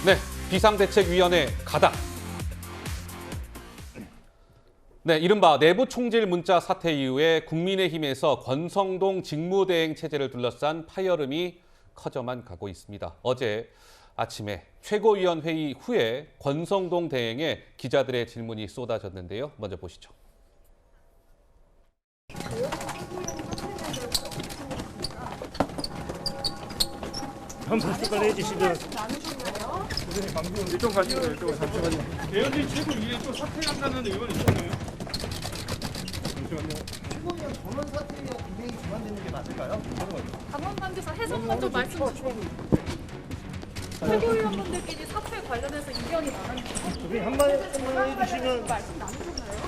네, 비상대책위원회 가닥. 네, 이른바 내부 총질 문자 사태 이후에 국민의힘에서 권성동 직무대행 체제를 둘러싼 파열음이 커져만 가고 있습니다. 어제 아침에 최고위원 회의 후에 권성동 대행에 기자들의 질문이 쏟아졌는데요. 먼저 보시죠. 한번 빨리 해주시죠. 선생님 방금 이쪽 가시면 이쪽 잠시만요. 배현진 최고위에 또 사퇴한다는 의원이 있잖아요. 잠시만요. 최고위원 전원 사퇴가 굉장히 중단되는 게 맞을까요? 당원단에서 해석만 좀 말씀 주세요. 최고위원분들끼리 사퇴 관련해서 의견이 많았는데 선생님 한 말씀만 해주시면. 말씀 나누셨나요?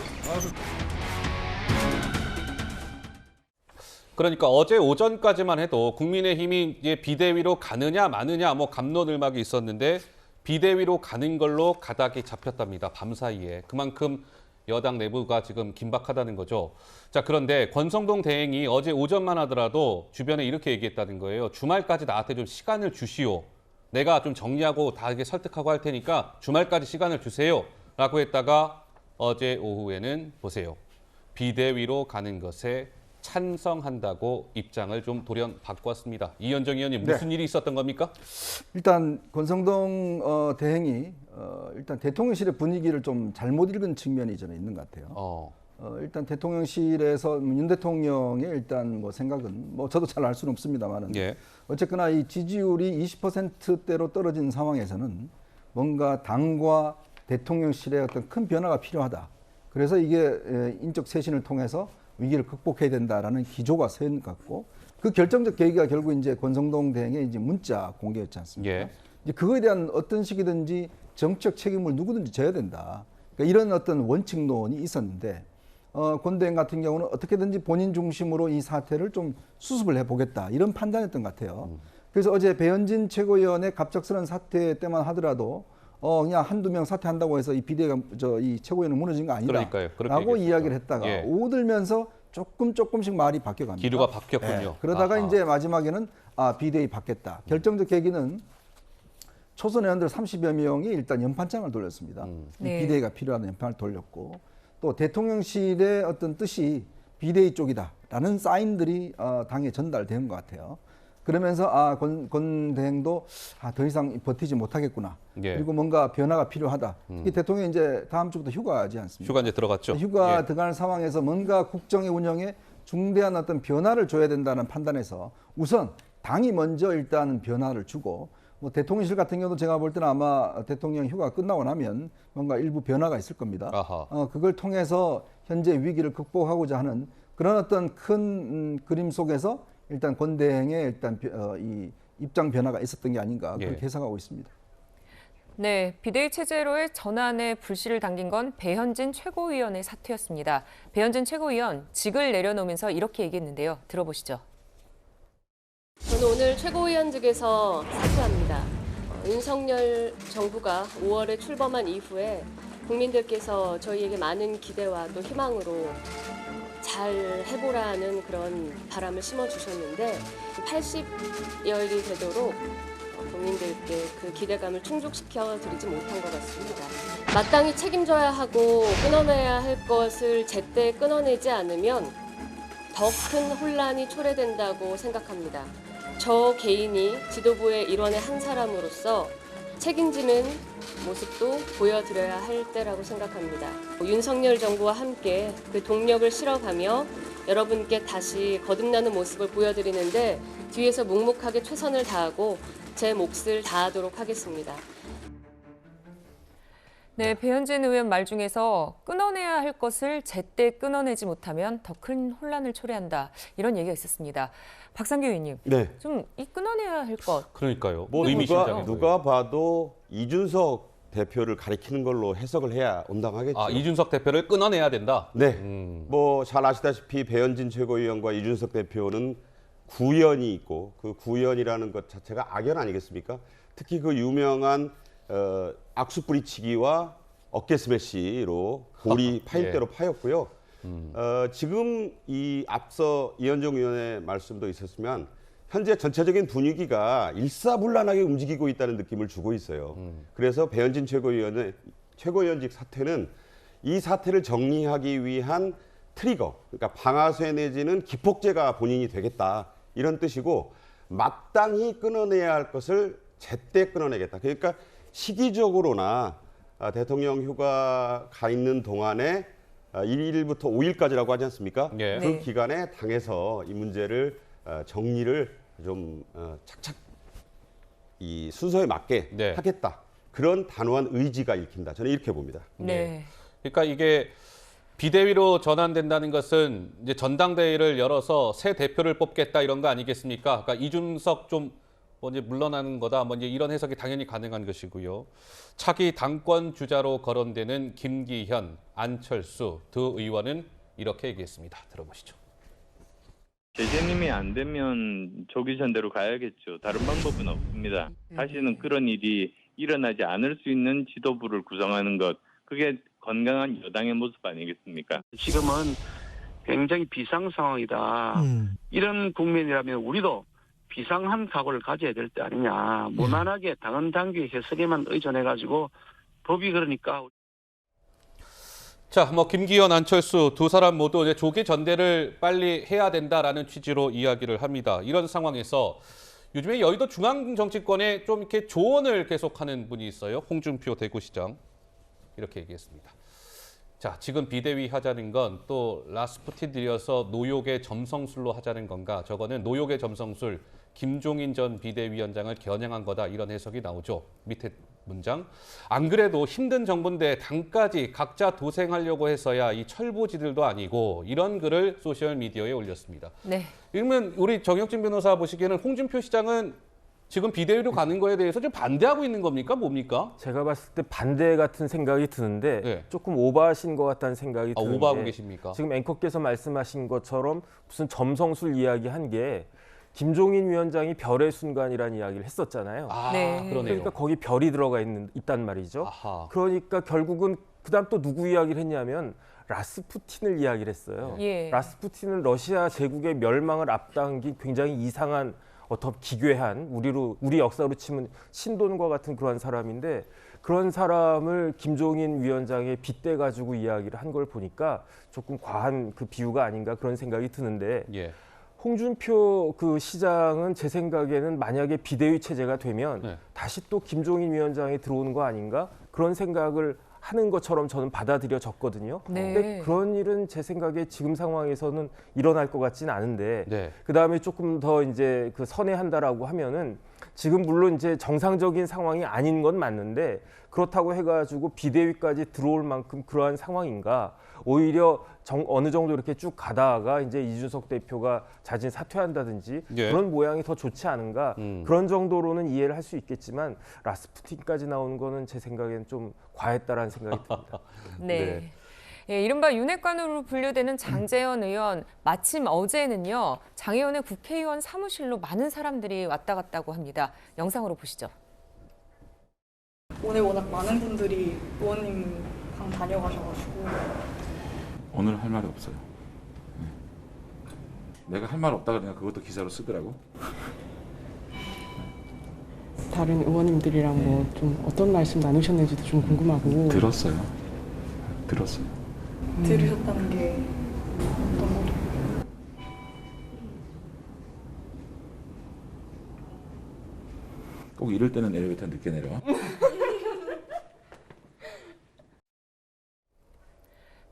그러니까 어제 오전까지만 해도 국민의힘이 이제 비대위로 가느냐 마느냐 뭐 갑론을막이 있었는데 비대위로 가는 걸로 가닥이 잡혔답니다. 밤사이에. 그만큼 여당 내부가 지금 긴박하다는 거죠. 자, 그런데 권성동 대행이 어제 오전만 하더라도 주변에 이렇게 얘기했다는 거예요. 주말까지 나한테 좀 시간을 주시오. 내가 좀 정리하고 다 이렇게 설득하고 할 테니까 주말까지 시간을 주세요. 라고 했다가 어제 오후에는 보세요. 비대위로 가는 것에 찬성한다고 입장을 좀 돌연 바꿨습니다. 이현정 의원님 무슨 일이 있었던 겁니까? 일단 권성동 대행이 일단 대통령실의 분위기를 좀 잘못 읽은 측면이 저는 있는 것 같아요. 일단 대통령실에서 윤 대통령의 일단 뭐 생각은 뭐 저도 잘 알 수는 없습니다만은 예. 어쨌거나 이 지지율이 20%대로 떨어진 상황에서는 뭔가 당과 대통령실의 어떤 큰 변화가 필요하다. 그래서 이게 인적 쇄신을 통해서 위기를 극복해야 된다라는 기조가 선 것 같고 그 결정적 계기가 결국 이제 권성동 대행의 이제 문자 공개였지 않습니까? 예. 이제 그거에 대한 어떤 식이든지 정책 책임을 누구든지 져야 된다. 그러니까 이런 어떤 원칙론이 있었는데 권 대행 같은 경우는 어떻게든지 본인 중심으로 이 사태를 좀 수습을 해보겠다 이런 판단이었던 것 같아요. 그래서 어제 배현진 최고위원의 갑작스러운 사태 때만 하더라도 그냥 한두 명 사퇴한다고 해서 이 비대가 이 최고위원은 무너진 거 아니다. 그러니까요. 라고 얘기했죠. 이야기를 했다가 예. 오들면서 조금씩 말이 바뀌어갑니다. 기류가 바뀌었군요. 예. 그러다가 아하. 이제 마지막에는 비대위 받겠다. 결정적 계기는 초선 의원들 30여 명이 일단 연판장을 돌렸습니다. 이 네. 비대위가 필요한 연판을 돌렸고 또 대통령실의 어떤 뜻이 비대위 쪽이다라는 사인들이 당에 전달된 것 같아요. 그러면서 권 대행도 더 이상 버티지 못하겠구나. 예. 그리고 뭔가 변화가 필요하다. 특히 대통령이 이제 다음 주부터 휴가하지 않습니까? 휴가 이제 들어갔죠. 휴가 예. 들어가는 상황에서 뭔가 국정의 운영에 중대한 어떤 변화를 줘야 된다는 판단에서 우선 당이 먼저 일단 변화를 주고 뭐 대통령실 같은 경우도 제가 볼 때는 아마 대통령 휴가 끝나고 나면 뭔가 일부 변화가 있을 겁니다. 아하. 그걸 통해서 현재 위기를 극복하고자 하는 그런 어떤 큰 그림 속에서 일단 권 대행의 일단 이 입장 변화가 있었던 게 아닌가 예. 그렇게 해석하고 있습니다. 네, 비대위 체제로의 전환에 불씨를 당긴 건 배현진 최고위원의 사퇴였습니다. 배현진 최고위원 직을 내려놓으면서 이렇게 얘기했는데요. 들어보시죠. 저는 오늘 최고위원직에서 사퇴합니다. 윤석열 정부가 5월에 출범한 이후에 국민들께서 저희에게 많은 기대와 또 희망으로 잘 해보라는 그런 바람을 심어주셨는데 80여일이 되도록 국민들께 그 기대감을 충족시켜 드리지 못한 것 같습니다. 마땅히 책임져야 하고 끊어내야 할 것을 제때 끊어내지 않으면 더 큰 혼란이 초래된다고 생각합니다. 저 개인이 지도부의 일원의 한 사람으로서 책임지는 모습도 보여드려야 할 때라고 생각합니다. 윤석열 정부와 함께 그 동력을 실어가며 여러분께 다시 거듭나는 모습을 보여드리는데 뒤에서 묵묵하게 최선을 다하고 제 몫을 다하도록 하겠습니다. 네, 배현진 의원 말 중에서 끊어내야 할 것을 제때 끊어내지 못하면 더 큰 혼란을 초래한다. 이런 얘기가 있었습니다. 박상규 의원님, 네. 좀 이 끊어내야 할 것. 그러니까요. 뭐 의미심장인 누가 봐도 이준석 대표를 가리키는 걸로 해석을 해야 온당하겠죠. 이준석 대표를 끊어내야 된다. 네. 뭐 잘 아시다시피 배현진 최고위원과 이준석 대표는 구연이 있고 그 구연이라는 것 자체가 악연 아니겠습니까? 특히 그 유명한 악수 뿌리치기와 어깨 스매시로 골이 파일대로 파였고요. 지금 이 앞서 이현정 의원의 말씀도 있었지만 현재 전체적인 분위기가 일사불란하게 움직이고 있다는 느낌을 주고 있어요. 그래서 배현진 최고위원직 사퇴는 이 사태를 정리하기 위한 트리거, 그러니까 방아쇠 내지는 기폭제가 본인이 되겠다 이런 뜻이고 마땅히 끊어내야 할 것을 제때 끊어내겠다. 그러니까 시기적으로나 대통령 휴가 가 있는 동안에 1일부터 5일까지라고 하지 않습니까? 예. 그 네. 기간에 당에서 이 문제를 정리를 좀 착착 이 순서에 맞게 네. 하겠다. 그런 단호한 의지가 읽힌다. 저는 이렇게 봅니다. 네. 그러니까 이게 비대위로 전환된다는 것은 이제 전당대회를 열어서 새 대표를 뽑겠다 이런 거 아니겠습니까? 그러니까 이준석 좀 이제 물러나는 거다. 이제 이런 해석이 당연히 가능한 것이고요. 차기 당권 주자로 거론되는 김기현, 안철수 두 의원은 이렇게 얘기했습니다. 들어보시죠. 재재님이 안 되면 조기 전대로 가야겠죠. 다른 방법은 없습니다. 다시는 그런 일이 일어나지 않을 수 있는 지도부를 구성하는 것, 그게 건강한 여당의 모습 아니겠습니까? 지금은 굉장히 비상 상황이다. 이런 국면이라면 우리도 비상한 각오를 가져야 될 때 아니냐. 무난하게 당헌 당규의 해석에만 의존해가지고 법이 그러니까. 자, 김기현, 안철수 두 사람 모두 이제 조기 전대를 빨리 해야 된다라는 취지로 이야기를 합니다. 이런 상황에서 요즘에 여의도 중앙정치권에 좀 이렇게 조언을 계속하는 분이 있어요. 홍준표 대구시장 이렇게 얘기했습니다. 자, 지금 비대위 하자는 건 또 라스푸틴들이어서 노욕의 점성술로 하자는 건가? 저거는 노욕의 점성술, 김종인 전 비대위원장을 겨냥한 거다. 이런 해석이 나오죠. 밑에 문장. 안 그래도 힘든 정부인데 당까지 각자 도생하려고 해서야 이 철부지들도 아니고 이런 글을 소셜미디어에 올렸습니다. 네. 그러면 우리 정혁진 변호사 보시기에는 홍준표 시장은 지금 비대위로 가는 거에 대해서 좀 반대하고 있는 겁니까? 뭡니까? 제가 봤을 때 반대 같은 생각이 드는데 네. 조금 오버하신 것 같다는 생각이 드는데 오버하고 계십니까? 지금 앵커께서 말씀하신 것처럼 무슨 점성술 이야기한 게 김종인 위원장이 별의 순간이라는 이야기를 했었잖아요. 네. 그러네요. 그러니까 거기 별이 들어가 있단 말이죠. 아하. 그러니까 결국은 그다음 또 누구 이야기를 했냐면 라스푸틴을 이야기를 했어요. 예. 라스푸틴은 러시아 제국의 멸망을 앞당긴 굉장히 이상한 어떤 기괴한 우리 역사로 치면 신돈과 같은 그런 사람인데 그런 사람을 김종인 위원장에 빗대 가지고 이야기를 한 걸 보니까 조금 과한 그 비유가 아닌가 그런 생각이 드는데 예. 홍준표 그 시장은 제 생각에는 만약에 비대위 체제가 되면 네. 다시 또 김종인 위원장이 들어오는 거 아닌가 그런 생각을 하는 것처럼 저는 받아들여졌거든요. 네. 근데 그런 일은 제 생각에 지금 상황에서는 일어날 것 같지는 않은데 네. 그다음에 조금 더 이제 그 선회한다라고 하면은 지금 물론 이제 정상적인 상황이 아닌 건 맞는데 그렇다고 해가지고 비대위까지 들어올 만큼 그러한 상황인가? 오히려 어느 정도 이렇게 쭉 가다가 이제 이준석 대표가 자진 사퇴한다든지 예. 그런 모양이 더 좋지 않은가? 그런 정도로는 이해를 할 수 있겠지만 라스푸틴까지 나오는 거는 제 생각에는 좀 과했다라는 생각이 듭니다. 네. 예, 이른바 윤핵관으로 분류되는 장제원 의원, 마침 어제는요, 장 의원의 국회의원 사무실로 많은 사람들이 왔다 갔다고 합니다. 영상으로 보시죠. 오늘 워낙 많은 분들이 의원님 방 다녀가셔가지고 오늘 할 말이 없어요. 내가 할 말 없다 그러니까 그것도 기사로 쓰더라고. 다른 의원님들이랑 뭐 좀 어떤 말씀 나누셨는지도 좀 궁금하고. 들었어요. 들으셨다는 게 어떤 거죠? 꼭 이럴 때는 엘리베이터 늦게 내려와.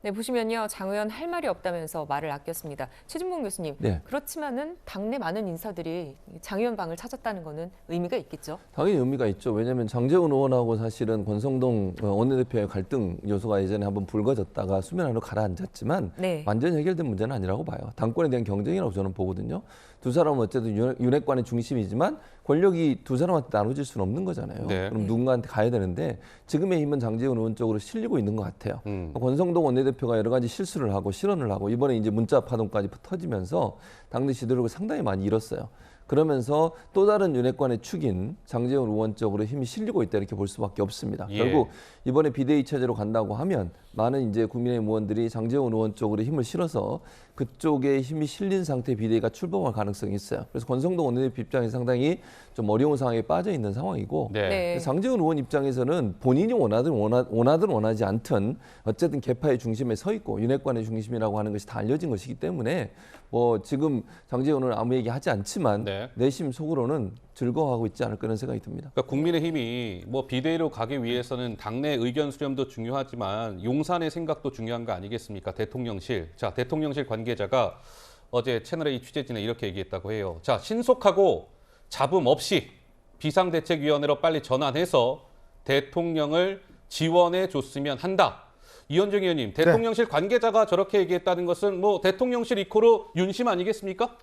네, 보시면요, 장 의원 할 말이 없다면서 말을 아꼈습니다. 최진봉 교수님, 네. 그렇지만은 당내 많은 인사들이 장 의원 방을 찾았다는 거는 의미가 있겠죠? 당연히 의미가 있죠. 왜냐하면 장제원 의원하고 사실은 권성동 원내대표의 갈등 요소가 예전에 한번 불거졌다가 수면 아래로 가라앉았지만 네. 완전히 해결된 문제는 아니라고 봐요. 당권에 대한 경쟁이라고 저는 보거든요. 두 사람은 어쨌든 윤핵관의 중심이지만 권력이 두 사람한테 나눠질 수는 없는 거잖아요. 네. 그럼 누군가한테 가야 되는데 지금의 힘은 장제원 의원 쪽으로 실리고 있는 것 같아요. 권성동 원내대표가 여러 가지 실수를 하고 실언을 하고 이번에 이제 문자 파동까지 터지면서 당내 지도력을 상당히 많이 잃었어요. 그러면서 또 다른 윤핵관의 축인 장제원 의원 쪽으로 힘이 실리고 있다 이렇게 볼 수밖에 없습니다. 예. 결국 이번에 비대위 체제로 간다고 하면 많은 이제 국민의힘 의원들이 장제원 의원 쪽으로 힘을 실어서 그쪽에 힘이 실린 상태 비대위가 출범할 가능성이 있어요. 그래서 권성동 원내대표 입장에서 상당히 좀 어려운 상황에 빠져 있는 상황이고 네. 장제원 의원 입장에서는 본인이 원하든 원하지 않든 어쨌든 개파의 중심에 서 있고 윤핵관의 중심이라고 하는 것이 다 알려진 것이기 때문에 뭐 지금 장제원 의원은 아무 얘기하지 않지만 내심 속으로는 즐거워하고 있지 않을까 그런 생각이 듭니다. 그러니까 국민의힘이 뭐 비대위로 가기 위해서는 당내 의견 수렴도 중요하지만 용산의 생각도 중요한 거 아니겠습니까? 대통령실. 자, 대통령실 관계자가 어제 채널A 취재진에 이렇게 얘기했다고 해요. 자, 신속하고 잡음 없이 비상대책위원회로 빨리 전환해서 대통령을 지원해 줬으면 한다. 이현정 의원님, 대통령실 관계자가 저렇게 얘기했다는 것은 뭐 대통령실 이코로 윤심 아니겠습니까?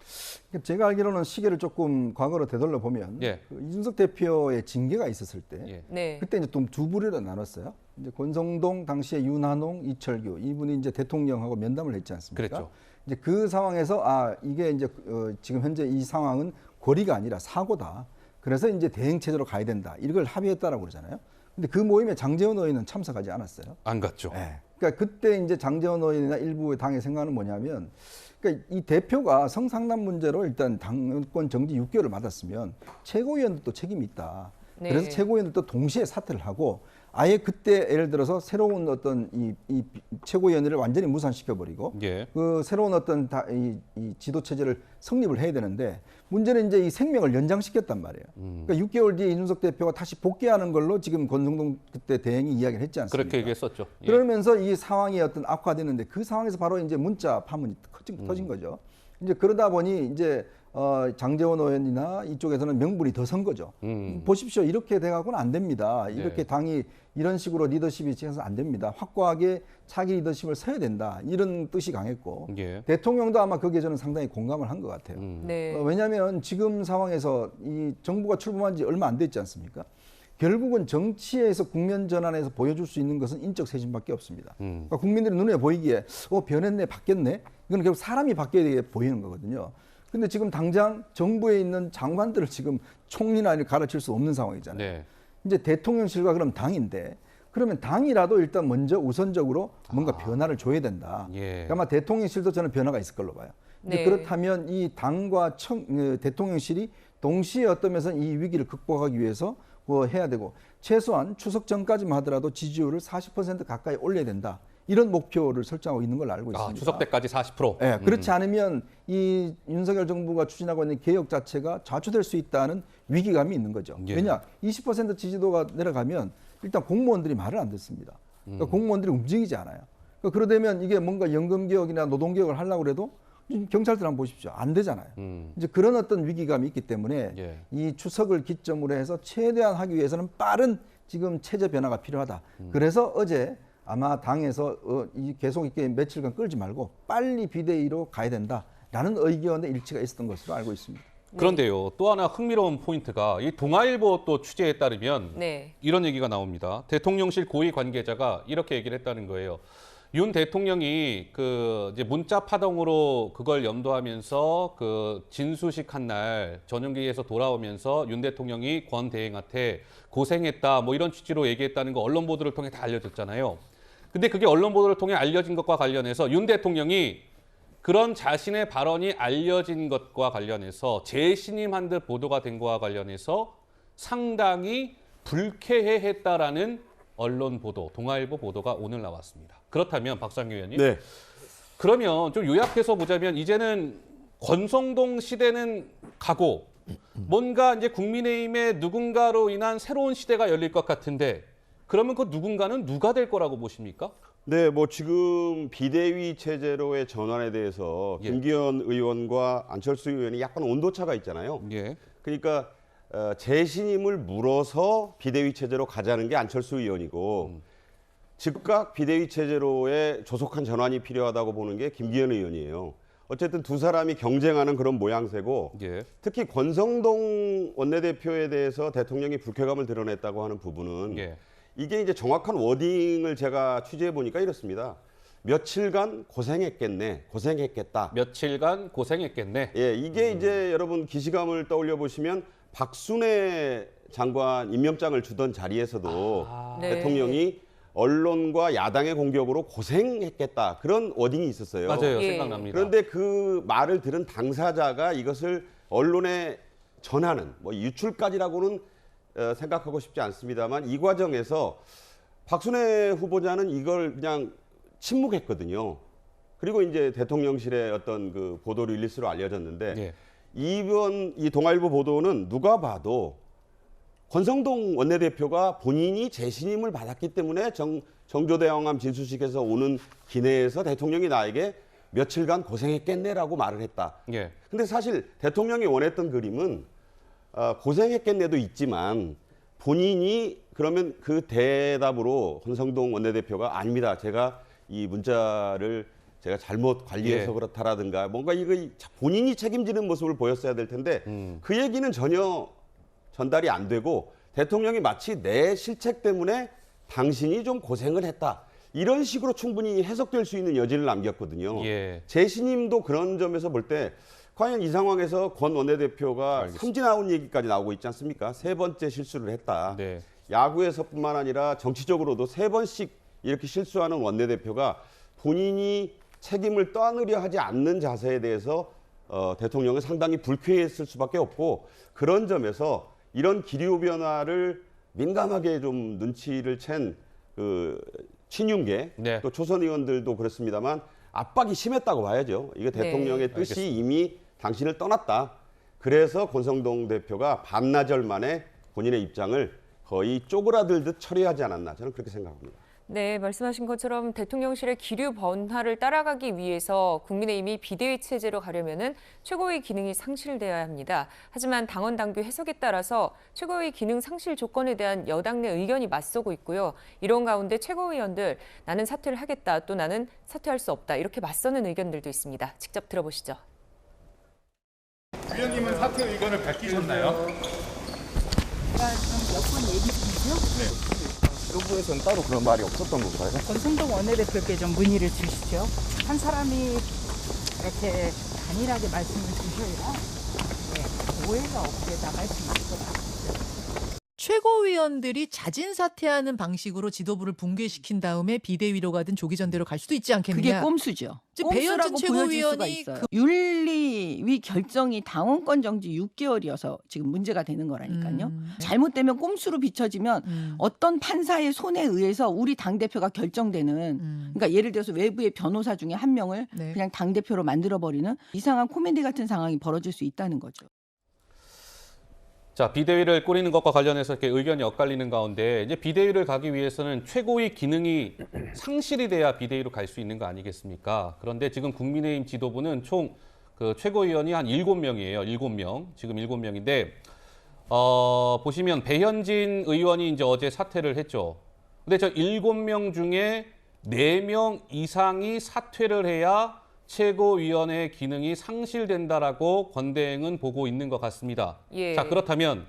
제가 알기로는 시계를 조금 과거로 되돌려 보면 그 이준석 대표의 징계가 있었을 때 그때 이제 좀 두 부류로 나눴어요. 이제 권성동 당시에 윤한홍, 이철규 이분이 이제 대통령하고 면담을 했지 않습니까? 그랬죠. 이제 그 상황에서 이게 이제 지금 현재 이 상황은 고리가 아니라 사고다. 그래서 이제 대응 체제로 가야 된다. 이걸 합의했다라고 그러잖아요. 근데 그 모임에 장제원 의원은 참석하지 않았어요. 안 갔죠. 그러니까 그때 이제 장제원 의원이나 일부의 당의 생각은 뭐냐면, 그러니까 이 대표가 성상남 문제로 일단 당권 정지 6개월을 받았으면 최고위원도 또 책임이 있다. 그래서 최고위원도 동시에 사퇴를 하고 아예 그때 예를 들어서 새로운 어떤 이 최고위원회를 완전히 무산시켜버리고 그 새로운 어떤 이 지도 체제를 성립을 해야 되는데 문제는 이제 이 생명을 연장시켰단 말이에요. 그러니까 6개월 뒤에 이준석 대표가 다시 복귀하는 걸로 지금 권성동 그때 대행이 이야기를 했지 않습니까? 그렇게 얘기했었죠. 그러면서 이 상황이 어떤 악화되는데 그 상황에서 바로 이제 문자 파문이 터진 거죠. 이제 그러다 보니 이제 장제원 의원이나 이쪽에서는 명분이 더 선 거죠. 보십시오. 이렇게 돼가고는 안 됩니다. 이렇게 당이 이런 식으로 리더십이 지어서 안 됩니다. 확고하게 차기 리더십을 서야 된다. 이런 뜻이 강했고 대통령도 아마 거기에 저는 상당히 공감을 한 것 같아요. 왜냐하면 지금 상황에서 이 정부가 출범한 지 얼마 안 됐지 않습니까? 결국은 정치에서 국면 전환에서 보여줄 수 있는 것은 인적 쇄신밖에 없습니다. 그러니까 국민들이 눈에 보이기에 변했네, 바뀌었네. 이건 결국 사람이 바뀌어야 되게 보이는 거거든요. 근데 지금 당장 정부에 있는 장관들을 지금 총리나 가르칠 수 없는 상황이잖아요. 이제 대통령실과 그럼 당인데 그러면 당이라도 일단 먼저 우선적으로 뭔가 변화를 줘야 된다. 그러니까 아마 대통령실도 저는 변화가 있을 걸로 봐요. 그렇다면 이 당과 대통령실이 동시에 어떤 면에서 이 위기를 극복하기 위해서 해야 되고 최소한 추석 전까지만 하더라도 지지율을 40% 가까이 올려야 된다. 이런 목표를 설정하고 있는 걸로 알고 있습니다. 추석 때까지 40%? 네, 그렇지 않으면 이 윤석열 정부가 추진하고 있는 개혁 자체가 좌초될 수 있다는 위기감이 있는 거죠. 왜냐? 20% 지지도가 내려가면 일단 공무원들이 말을 안 듣습니다. 그러니까 공무원들이 움직이지 않아요. 그러니까 그러다면 이게 뭔가 연금개혁이나 노동개혁을 하려고 해도 경찰들 한번 보십시오. 안 되잖아요. 이제 그런 어떤 위기감이 있기 때문에 이 추석을 기점으로 해서 최대한 하기 위해서는 빠른 지금 체제 변화가 필요하다. 그래서 어제 아마 당에서 계속 이렇게 며칠간 끌지 말고 빨리 비대위로 가야 된다라는 의견의 일치가 있었던 것으로 알고 있습니다. 그런데요, 또 하나 흥미로운 포인트가 이 동아일보 또 취재에 따르면 이런 얘기가 나옵니다. 대통령실 고위 관계자가 이렇게 얘기를 했다는 거예요. 윤 대통령이 이제 문자 파동으로 그걸 염두하면서 진수식 한 날 전용기에서 돌아오면서 윤 대통령이 권 대행한테 고생했다 뭐 이런 취지로 얘기했다는 거 언론 보도를 통해 다 알려졌잖아요. 근데 그게 언론 보도를 통해 알려진 것과 관련해서 윤 대통령이 그런 자신의 발언이 알려진 것과 관련해서 재신임한 듯 보도가 된 것과 관련해서 상당히 불쾌해했다라는 언론 보도, 동아일보 보도가 오늘 나왔습니다. 그렇다면 박상규 의원님, 그러면 좀 요약해서 보자면 이제는 권성동 시대는 가고 뭔가 이제 국민의힘의 누군가로 인한 새로운 시대가 열릴 것 같은데 그러면 그 누군가는 누가 될 거라고 보십니까? 네, 뭐 지금 비대위 체제로의 전환에 대해서 김기현 의원과 안철수 의원이 약간 온도차가 있잖아요. 그러니까 재신임을 물어서 비대위 체제로 가자는 게 안철수 의원이고 즉각 비대위 체제로의 조속한 전환이 필요하다고 보는 게 김기현 의원이에요. 어쨌든 두 사람이 경쟁하는 그런 모양새고 특히 권성동 원내대표에 대해서 대통령이 불쾌감을 드러냈다고 하는 부분은 이게 이제 정확한 워딩을 제가 취재해 보니까 이렇습니다. 며칠간 고생했겠네, 고생했겠다. 며칠간 고생했겠네. 이게 이제 여러분 기시감을 떠올려 보시면 박순애 장관 임명장을 주던 자리에서도 대통령이 언론과 야당의 공격으로 고생했겠다 그런 워딩이 있었어요. 맞아요. 예. 생각납니다. 그런데 그 말을 들은 당사자가 이것을 언론에 전하는 뭐 유출까지라고는 생각하고 싶지 않습니다만 이 과정에서 박순애 후보자는 이걸 그냥 침묵했거든요. 그리고 이제 대통령실의 어떤 그 보도 릴리스로 알려졌는데 예. 이번 이 동아일보 보도는 누가 봐도 권성동 원내대표가 본인이 재신임을 받았기 때문에 정조대왕암 진수식에서 오는 기내에서 대통령이 나에게 며칠간 고생했겠네라고 말을 했다. 예. 근데 사실 대통령이 원했던 그림은 고생했겠네도 있지만 본인이 그러면 그 대답으로 권성동 원내대표가 아닙니다. 제가 이 문자를 제가 잘못 관리해서 예. 그렇다라든가 뭔가 이거 본인이 책임지는 모습을 보였어야 될 텐데 그 얘기는 전혀 전달이 안 되고 대통령이 마치 내 실책 때문에 당신이 좀 고생을 했다. 이런 식으로 충분히 해석될 수 있는 여지를 남겼거든요. 예. 재신임도 그런 점에서 볼 때 과연 이 상황에서 권 원내대표가 알겠습니다. 삼진 아웃 얘기까지 나오고 있지 않습니까? 세 번째 실수를 했다. 네. 야구에서뿐만 아니라 정치적으로도 세 번씩 이렇게 실수하는 원내대표가 본인이 책임을 떠안으려 하지 않는 자세에 대해서 대통령은 상당히 불쾌했을 수밖에 없고 그런 점에서 이런 기류 변화를 민감하게 좀 눈치를 챈 그 친윤계 네. 또 초선 의원들도 그렇습니다만 압박이 심했다고 봐야죠. 이게 네. 대통령의 뜻이 알겠습니다. 이미 당신을 떠났다. 그래서 권성동 대표가 반나절 만에 본인의 입장을 거의 쪼그라들듯 처리하지 않았나 저는 그렇게 생각합니다. 네, 말씀하신 것처럼 대통령실의 기류 번화를 따라가기 위해서 국민의힘이 비대위 체제로 가려면은 최고위 기능이 상실되어야 합니다. 하지만 당원 당규 해석에 따라서 최고위 기능 상실 조건에 대한 여당 내 의견이 맞서고 있고요. 이런 가운데 최고위원들 나는 사퇴를 하겠다, 또 나는 사퇴할 수 없다 이렇게 맞서는 의견들도 있습니다. 직접 들어보시죠. 위원님은 사퇴 의견을 밝히셨나요? 몇번 얘기 중이죠? 네. 지도부에서는 따로 그런 말이 없었던 건가요? 권성동 원내대표께 좀 문의를 주시죠. 한 사람이 이렇게 단일하게 말씀을 주셔야 오해가 없게 나갈 수 있을 것 같아요. 최고위원들이 자진 사퇴하는 방식으로 지도부를 붕괴시킨 다음에 비대위로 가든 조기전대로 갈 수도 있지 않겠느냐. 그게 꼼수죠. 지금 배현진 꼼수라고 보여질 수가 최고위원이 있어요. 윤리위 결정이 당원권 정지 6개월이어서 지금 문제가 되는 거라니까요. 잘못되면 꼼수로 비춰지면 어떤 판사의 손에 의해서 우리 당대표가 결정되는 그러니까 예를 들어서 외부의 변호사 중에 한 명을 네. 그냥 당대표로 만들어버리는 이상한 코미디 같은 상황이 벌어질 수 있다는 거죠. 자, 비대위를 꾸리는 것과 관련해서 이렇게 의견이 엇갈리는 가운데 이제 비대위를 가기 위해서는 최고위 기능이 상실이 돼야 비대위로 갈 수 있는 거 아니겠습니까? 그런데 지금 국민의힘 지도부는 총 그 최고위원이 한 7명이에요. 7명. 지금 7명인데 보시면 배현진 의원이 이제 어제 사퇴를 했죠. 근데 저 7명 중에 4명 이상이 사퇴를 해야 최고위원회 기능이 상실된다라고 권대행은 보고 있는 것 같습니다. 예. 자, 그렇다면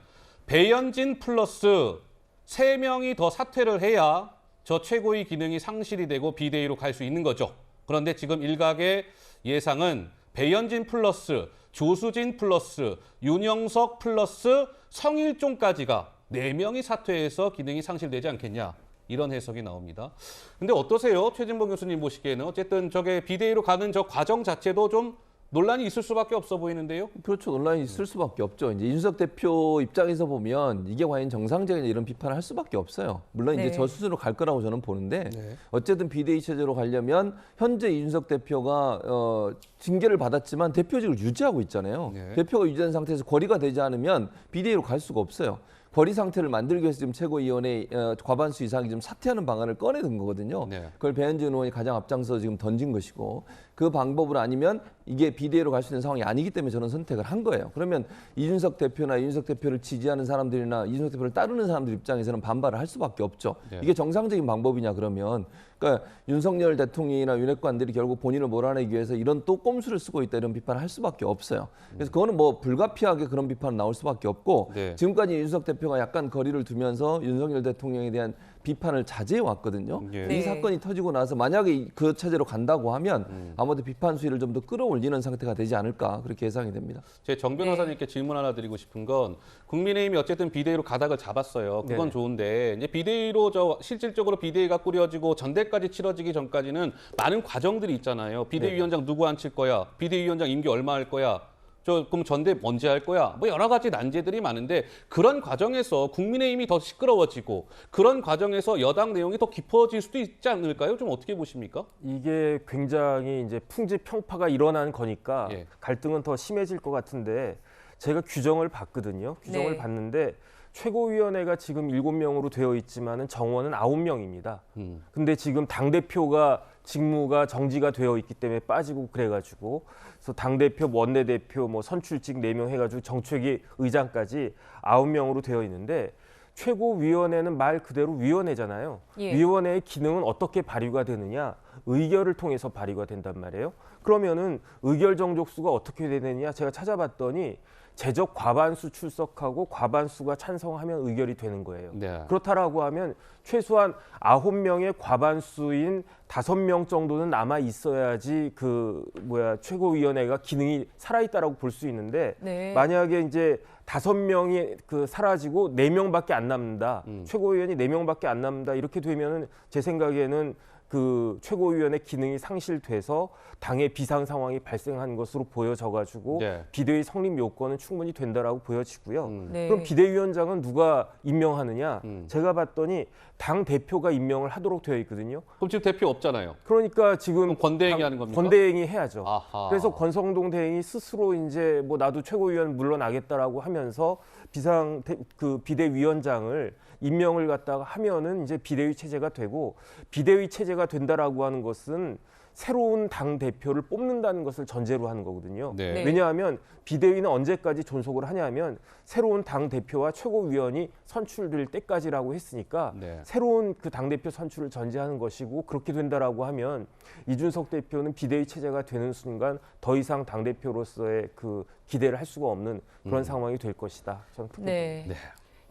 배현진 플러스 3명이 더 사퇴를 해야 저 최고위 기능이 상실이 되고 비대위로 갈 수 있는 거죠. 그런데 지금 일각의 예상은 배현진 플러스 조수진 플러스 윤영석 플러스 성일종까지가 4명이 사퇴해서 기능이 상실되지 않겠냐. 이런 해석이 나옵니다. 근데 어떠세요? 최진봉 교수님 보시기에는 어쨌든 저게 비대위로 가는 저 과정 자체도 좀 논란이 있을 수밖에 없어 보이는데요. 그렇죠. 논란이 있을 수밖에 없죠. 이제 이준석 대표 입장에서 보면 이게 과연 정상적인 이런 비판을 할 수밖에 없어요. 물론 네. 이제 저 스스로 갈 거라고 저는 보는데 네. 어쨌든 비대위 체제로 가려면 현재 이준석 대표가 징계를 받았지만 대표직을 유지하고 있잖아요. 네. 대표가 유지한 상태에서 거리가 되지 않으면 비대위로 갈 수가 없어요. 거리 상태를 만들기 위해서 지금 최고위원회 과반수 이상이 좀 사퇴하는 방안을 꺼내든 거거든요. 네. 그걸 배현진 의원이 가장 앞장서 지금 던진 것이고 그 방법을 아니면 이게 비대위로 갈 수 있는 상황이 아니기 때문에 저는 선택을 한 거예요. 그러면 이준석 대표나 이준석 대표를 지지하는 사람들이나 이준석 대표를 따르는 사람들 입장에서는 반발을 할 수밖에 없죠. 네. 이게 정상적인 방법이냐 그러면 그러니까 윤석열 대통령이나 윤핵관들이 결국 본인을 몰아내기 위해서 이런 또 꼼수를 쓰고 있다 이런 비판을 할 수밖에 없어요. 그래서 그거는 뭐 불가피하게 그런 비판 나올 수밖에 없고 네. 지금까지 이준석 대표가 약간 거리를 두면서 윤석열 대통령에 대한 비판을 자제해 왔거든요. 예. 이 네. 사건이 터지고 나서 만약에 그 체제로 간다고 하면 아무래도 비판 수위를 좀 더 끌어올리는 상태가 되지 않을까 그렇게 예상이 됩니다. 제 정 변호사님께 질문 하나 드리고 싶은 건 국민의힘이 어쨌든 비대위로 가닥을 잡았어요. 그건 네. 좋은데 이제 비대위로 실질적으로 비대위가 꾸려지고 전대까지 치러지기 전까지는 많은 과정들이 있잖아요. 비대위원장 누구 앉힐 거야? 비대위원장 임기 얼마 할 거야? 그럼 전대 언제 할 거야? 뭐 여러 가지 난제들이 많은데 그런 과정에서 국민의힘이 더 시끄러워지고 그런 과정에서 여당 내용이 더 깊어질 수도 있지 않을까요? 좀 어떻게 보십니까? 이게 굉장히 이제 풍지평파가 일어난 거니까 예. 갈등은 더 심해질 것 같은데 제가 규정을 봤거든요. 규정을 네. 봤는데 최고위원회가 지금 7명으로 되어 있지만은 정원은 9명입니다. 근데 지금 당대표가 직무가 정지가 되어 있기 때문에 빠지고 그래가지고 그래서 당대표, 원내대표, 뭐 선출직 4명 해가지고 정책위 의장까지 9명으로 되어 있는데 최고위원회는 말 그대로 위원회잖아요. 예. 위원회의 기능은 어떻게 발휘가 되느냐? 의결을 통해서 발휘가 된단 말이에요. 그러면은 의결 정족수가 어떻게 되느냐? 제가 찾아봤더니 제적 과반수 출석하고 과반수가 찬성하면 의결이 되는 거예요. 네. 그렇다라고 하면 최소한 9명의 과반수인 5명 정도는 남아 있어야지 최고위원회가 기능이 살아있다라고 볼 수 있는데 네. 만약에 이제 5명이 사라지고 4명밖에 안 남는다. 최고위원이 4명밖에 안 남는다. 이렇게 되면은 제 생각에는 그 최고위원회 기능이 상실돼서 당의 비상 상황이 발생한 것으로 보여져가지고 네. 비대위 성립 요건은 충분히 된다라고 보여지고요. 네. 그럼 비대위원장은 누가 임명하느냐? 제가 봤더니 당 대표가 임명을 하도록 되어 있거든요. 그럼 지금 대표 없잖아요. 그러니까 지금 권대행이 하는 겁니까? 권대행이 해야죠. 아하. 그래서 권성동 대행이 스스로 이제 나도 최고위원 물러나겠다라고 하면서 비대위원장을 임명을 갖다가 하면은 이제 비대위 체제가 되고 비대위 체제가 된다라고 하는 것은 새로운 당 대표를 뽑는다는 것을 전제로 하는 거거든요. 네. 왜냐하면 비대위는 언제까지 존속을 하냐면 새로운 당 대표와 최고위원이 선출될 때까지라고 했으니까 네. 새로운 그 당 대표 선출을 전제하는 것이고 그렇게 된다라고 하면 이준석 대표는 비대위 체제가 되는 순간 더 이상 당 대표로서의 그 기대를 할 수가 없는 그런 상황이 될 것이다. 저는 그렇게 네. 봅니다.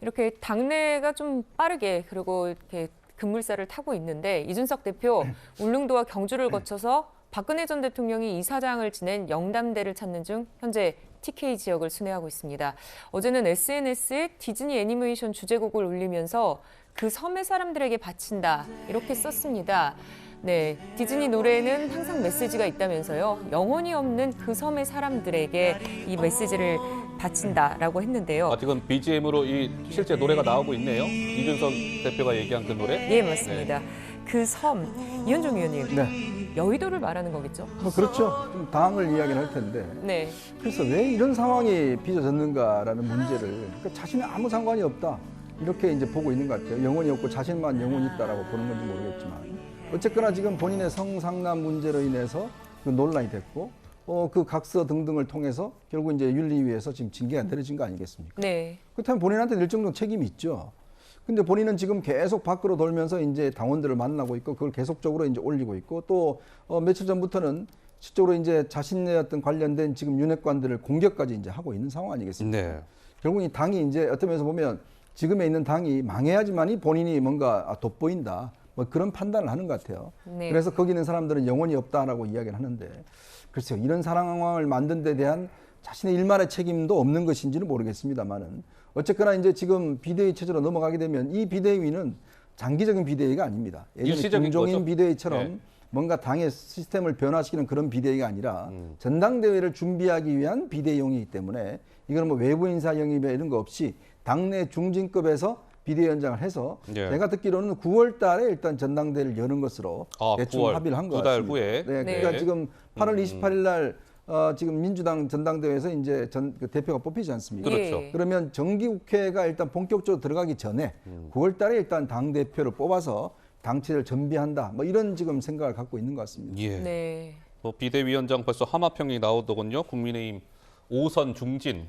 이렇게 당내가 좀 빠르게 그리고 이렇게 급물살을 타고 있는데 이준석 대표 울릉도와 경주를 거쳐서 박근혜 전 대통령이 이사장을 지낸 영담대를 찾는 중 현재 TK 지역을 순회하고 있습니다. 어제는 SNS에 디즈니 애니메이션 주제곡을 올리면서 그 섬의 사람들에게 바친다 이렇게 썼습니다. 네, 디즈니 노래에는 항상 메시지가 있다면서요. 영혼이 없는 그 섬의 사람들에게 이 메시지를 바친다라고 했는데요. 지금 BGM으로 이 실제 노래가 나오고 있네요. 이준석 대표가 얘기한 그 노래. 예, 맞습니다. 그 섬, 이현종 의원님. 네. 여의도를 말하는 거겠죠? 그렇죠. 좀 당을 이야기를 할 텐데. 네. 그래서 왜 이런 상황이 빚어졌는가라는 문제를 그러니까 자신은 아무 상관이 없다. 이렇게 이제 보고 있는 것 같아요. 영혼이 없고 자신만 영혼이 있다라고 보는 건지 모르겠지만. 어쨌거나 지금 본인의 성상남 문제로 인해서 그 논란이 됐고 그 각서 등등을 통해서 결국 이제 윤리위에서 지금 징계가 내려진 거 아니겠습니까? 네. 그렇다면 본인한테 일정 정도 책임이 있죠. 근데 본인은 지금 계속 밖으로 돌면서 이제 당원들을 만나고 있고 그걸 계속적으로 이제 올리고 있고 또 며칠 전부터는 실적으로 이제 자신의 어떤 관련된 지금 윤핵관들을 공격까지 이제 하고 있는 상황 아니겠습니까? 네. 결국 이 당이 이제 어떤 면에서 보면 지금에 있는 당이 망해야지만이 본인이 뭔가 돋보인다. 뭐 그런 판단을 하는 것 같아요. 네. 그래서 거기 있는 사람들은 영혼이 없다라고 이야기를 하는데 글쎄요. 이런 상황을 만든 데 대한 자신의 일말의 책임도 없는 것인지는 모르겠습니다만은 어쨌거나 이제 지금 비대위 체제로 넘어가게 되면 이 비대위는 장기적인 비대위가 아닙니다. 예전에 일시적인 김종인 거죠? 비대위처럼 네. 뭔가 당의 시스템을 변화시키는 그런 비대위가 아니라 전당대회를 준비하기 위한 비대위용이기 때문에 이거는 뭐 외부 인사 영입이나 이런 거 없이 당내 중진급에서 비대위원장을 해서 예. 제가 듣기로는 9월 달에 일단 전당대회를 여는 것으로 대충 9월, 합의를 한 것 두 달 같습니다. 후에. 네, 네. 그러니까 지금 8월 28일 날 지금 민주당 전당대회에서 이제 그 대표가 뽑히지 않습니까? 그렇죠. 예. 그러면 정기국회가 일단 본격적으로 들어가기 전에 9월 달에 일단 당 대표를 뽑아서 당체를 전비한다. 뭐 이런 지금 생각을 갖고 있는 것 같습니다. 예. 네. 비대위원장 벌써 하마평이 나오더군요. 국민의힘 오선 중진,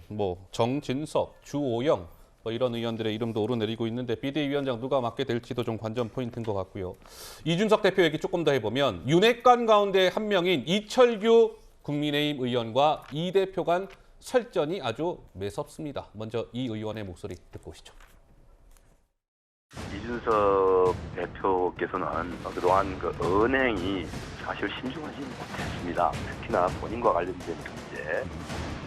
정진석, 주오영 이런 의원들의 이름도 오르내리고 있는데 비대위원장 누가 맡게 될지도 좀 관전 포인트인 것 같고요. 이준석 대표 얘기 조금 더 해보면 윤핵관 가운데 한 명인 이철규 국민의힘 의원과 이 대표 간 설전이 아주 매섭습니다. 먼저 이 의원의 목소리 듣고 오시죠. 이준석 대표께서는 그동안 그 언행이 사실 심중하지 못했습니다. 특히나 본인과 관련된 문제,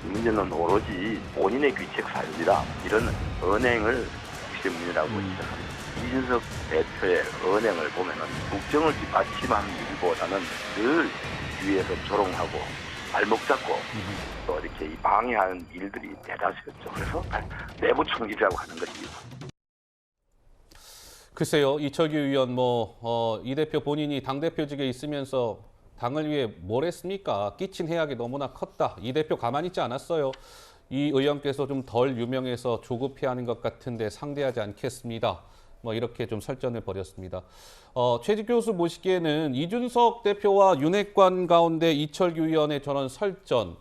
이 문제는 오로지 본인의 귀책 사유이다. 이런 언행을 국세문이라고 지적합니다. 이준석 대표의 언행을 보면은 국정을 뒷받침하는 일보다는 늘 뒤에서 조롱하고 발목 잡고 또 이렇게 방해하는 일들이 대다수였죠. 그래서 내부 총질이라고 하는 것입니다. 글쎄요, 이철규 의원 이 대표 본인이 당대표직에 있으면서 당을 위해 뭘 했습니까? 끼친 해악이 너무나 컸다. 이 대표 가만히 있지 않았어요. 이 의원께서 좀 덜 유명해서 조급해하는 것 같은데 상대하지 않겠습니다. 이렇게 좀 설전을 벌였습니다. 최직 교수 보시기에는 이준석 대표와 윤핵관 가운데 이철규 의원의 저런 설전,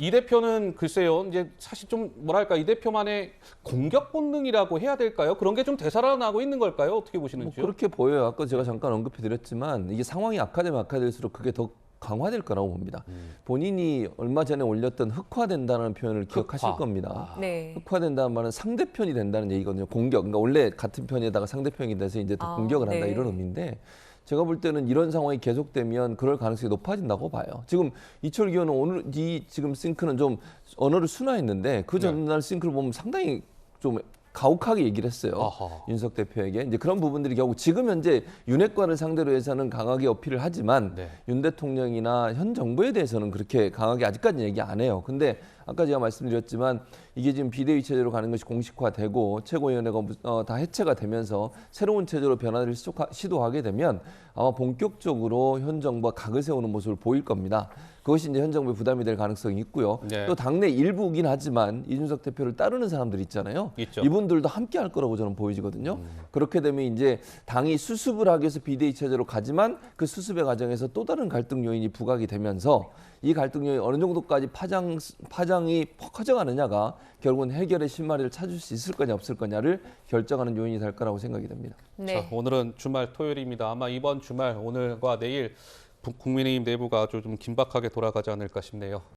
이 대표는 글쎄요, 이제 사실 좀 뭐랄까 이 대표만의 공격 본능이라고 해야 될까요? 그런 게 좀 되살아나고 있는 걸까요? 어떻게 보시는지요? 그렇게 보여요. 아까 제가 잠깐 언급해드렸지만 이게 상황이 악화되면 악화될수록 그게 더 강화될 거라고 봅니다. 본인이 얼마 전에 올렸던 흑화된다는 표현을 기억하실 겁니다. 네. 흑화된다는 말은 상대편이 된다는 얘기거든요. 공격. 그러니까 원래 같은 편에다가 상대편이 돼서 이제 더 공격을 한다 네. 이런 의미인데 제가 볼 때는 이런 상황이 계속되면 그럴 가능성이 높아진다고 봐요. 지금 이철규 의원은 오늘 이 지금 싱크는 좀 언어를 순화했는데 그 전날 싱크를 보면 상당히 좀 가혹하게 얘기를 했어요. 아하. 윤석 대표에게. 이제 그런 부분들이 결국 지금 현재 윤핵관을 상대로 해서는 강하게 어필을 하지만 윤 대통령이나 현 정부에 대해서는 그렇게 강하게 아직까지는 얘기 안 해요. 근데 아까 제가 말씀드렸지만 이게 지금 비대위 체제로 가는 것이 공식화되고 최고위원회가 다 해체가 되면서 새로운 체제로 변화를 시도하게 되면 아마 본격적으로 현 정부가 각을 세우는 모습을 보일 겁니다. 그것이 이제 현 정부의 부담이 될 가능성이 있고요. 네. 또 당내 일부긴 하지만 이준석 대표를 따르는 사람들 있잖아요. 있죠. 이분들도 함께 할 거라고 저는 보여지거든요. 그렇게 되면 이제 당이 수습을 하기 위해서 비대위 체제로 가지만 그 수습의 과정에서 또 다른 갈등 요인이 부각이 되면서 이 갈등 요인이 어느 정도까지 파장이 커져가느냐가 결국은 해결의 실마리를 찾을 수 있을 거냐 없을 거냐를 결정하는 요인이 될 거라고 생각이 됩니다. 네. 자, 오늘은 주말 토요일입니다. 아마 이번 주말 오늘과 내일 국민의힘 내부가 아주 좀 긴박하게 돌아가지 않을까 싶네요.